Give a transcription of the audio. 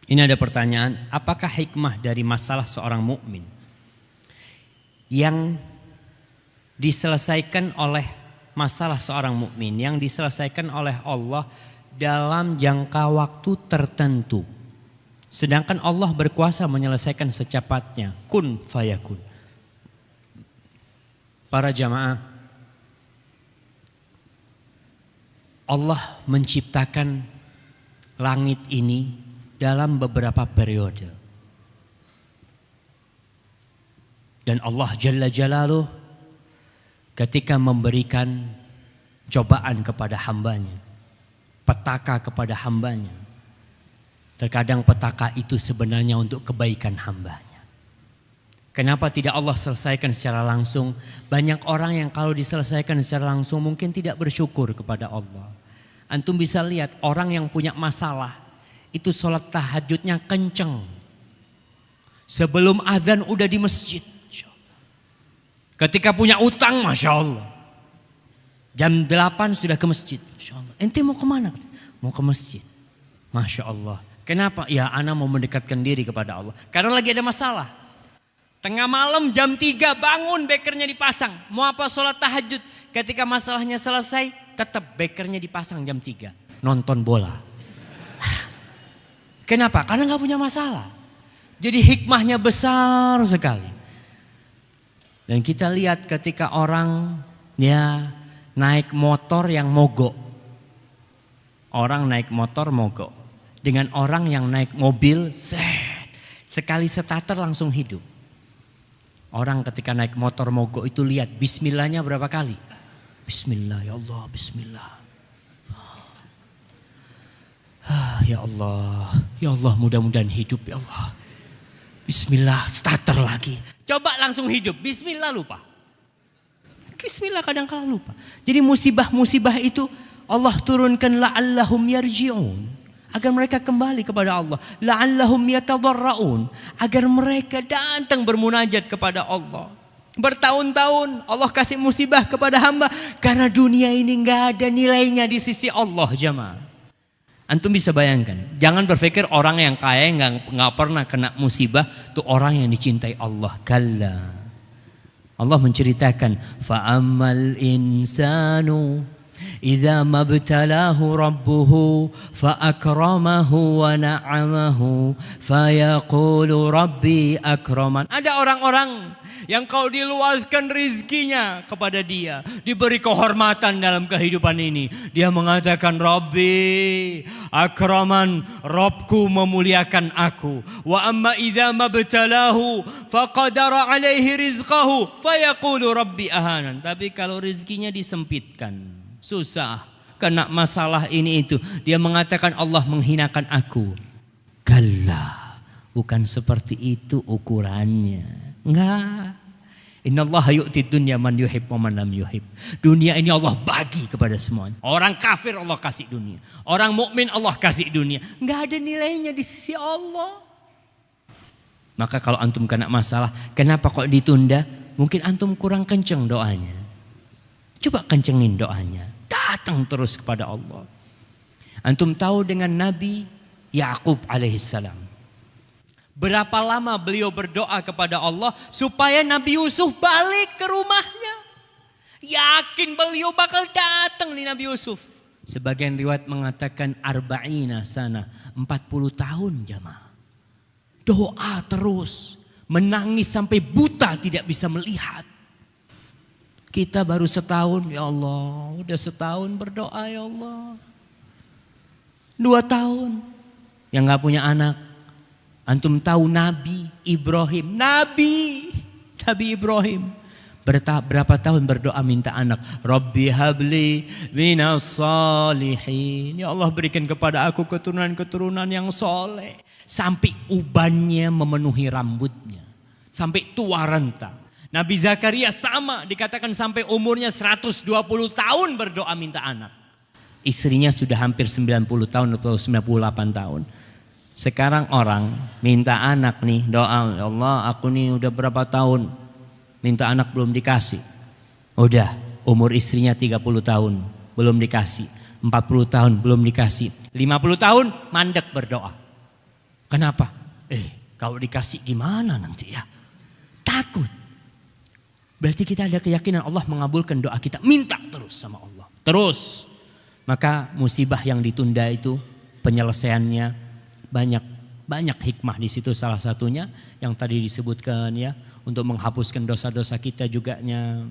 Ini ada pertanyaan, apakah hikmah dari masalah seorang mukmin yang diselesaikan oleh masalah seorang mukmin yang diselesaikan oleh Allah dalam jangka waktu tertentu. Sedangkan Allah berkuasa menyelesaikan secepatnya. Kun fayakun. Para jamaah, Allah menciptakan langit ini dalam beberapa periode. Dan Allah Jalla Jalaluh ketika memberikan cobaan kepada hambanya, petaka kepada hambanya, terkadang petaka itu sebenarnya untuk kebaikan hambanya. Kenapa tidak Allah selesaikan secara langsung? Banyak orang yang kalau diselesaikan secara langsung mungkin tidak bersyukur kepada Allah. Antum bisa lihat orang yang punya masalah itu sholat tahajudnya kenceng. Sebelum azan udah di masjid. Ketika punya utang, Masya Allah. Jam 8 sudah ke masjid. Masya Allah. Ente mau kemana? Mau ke masjid. Masya Allah. Kenapa? Ya ana mau mendekatkan diri kepada Allah. Karena lagi ada masalah. Tengah malam jam 3 bangun bekernya dipasang. Mau apa sholat tahajud. Ketika masalahnya selesai tetap bekernya dipasang jam 3. Nonton bola. Kenapa? Karena gak punya masalah. Jadi hikmahnya besar sekali. Dan kita lihat ketika orang ya naik motor yang mogok. Orang naik motor mogok. Dengan orang yang naik mobil, sekali starter langsung hidup. Orang ketika naik motor mogok itu lihat bismillahnya berapa kali? Bismillah, ya Allah, bismillah. Ya Allah mudah-mudahan hidup ya Allah. Bismillah, starter lagi. Coba langsung hidup, bismillah lupa. Bismillah kadang-kadang lupa. Jadi musibah-musibah itu Allah turunkan la'allahum yarji'un. Agar mereka kembali kepada Allah. La'allahum yatadarra'un. Agar mereka datang bermunajat kepada Allah. Bertahun-tahun Allah kasih musibah kepada hamba. Karena dunia ini gak ada nilainya di sisi Allah jamaah. Antum bisa bayangkan, jangan berpikir orang yang kaya nggak pernah kena musibah itu orang yang dicintai Allah. Kalla. Allah menceritakan, fa'ammal insanu idza mabtalahu rabbuhu fa'akramahu wa na'amahu fayaqulu rabbi akraman. Ada orang-orang yang kau diluaskan rizkinya kepada dia, diberi kehormatan dalam kehidupan ini, dia mengatakan Rabbi akraman, Robku memuliakan aku. Wa amma idza mabtalahu faqadara alaihi rizqahu fayaqulu Rabbi ahanan. Tapi kalau rizkinya disempitkan, susah, kena masalah ini itu, dia mengatakan Allah menghinakan aku. Kalla, bukan seperti itu ukurannya. Enggak. Innallaha yu'ti dunya man yuhib wa man lam yuhib. Dunia ini Allah bagi kepada semuanya. Orang kafir Allah kasih dunia. Orang mukmin Allah kasih dunia. Enggak ada nilainya di sisi Allah. Maka kalau antum kena masalah, kenapa kok ditunda? Mungkin antum kurang kenceng doanya. Coba kencengin doanya. Datang terus kepada Allah. Antum tahu dengan Nabi Yakub alaihissalam. Berapa lama beliau berdoa kepada Allah supaya Nabi Yusuf balik ke rumahnya. Yakin beliau bakal datang nih Nabi Yusuf. Sebagian riwayat mengatakan arba'ina sana, 40 tahun jamaah. Doa terus, menangis sampai buta tidak bisa melihat. Kita baru setahun, ya Allah, udah setahun berdoa ya Allah. 2 tahun yang gak punya anak. Antum tahu Nabi Ibrahim. Nabi Ibrahim. Berapa tahun berdoa minta anak. Rabbi habli minas salihin. Ya Allah berikan kepada aku keturunan-keturunan yang soleh. Sampai ubannya memenuhi rambutnya. Sampai tua renta. Nabi Zakaria sama. Dikatakan sampai umurnya 120 tahun berdoa minta anak. Istrinya sudah hampir 90 tahun atau 98 tahun. Sekarang orang minta anak nih, doa, ya Allah aku nih udah berapa tahun minta anak belum dikasih. Udah umur istrinya 30 tahun belum dikasih, 40 tahun belum dikasih, 50 tahun mandek berdoa. Kenapa? Kalau dikasih gimana nanti ya? Takut. Berarti kita ada keyakinan Allah mengabulkan doa kita. Minta terus sama Allah. Terus. Maka musibah yang ditunda itu penyelesaiannya banyak hikmah di situ, salah satunya yang tadi disebutkan ya, untuk menghapuskan dosa-dosa kita juga nya.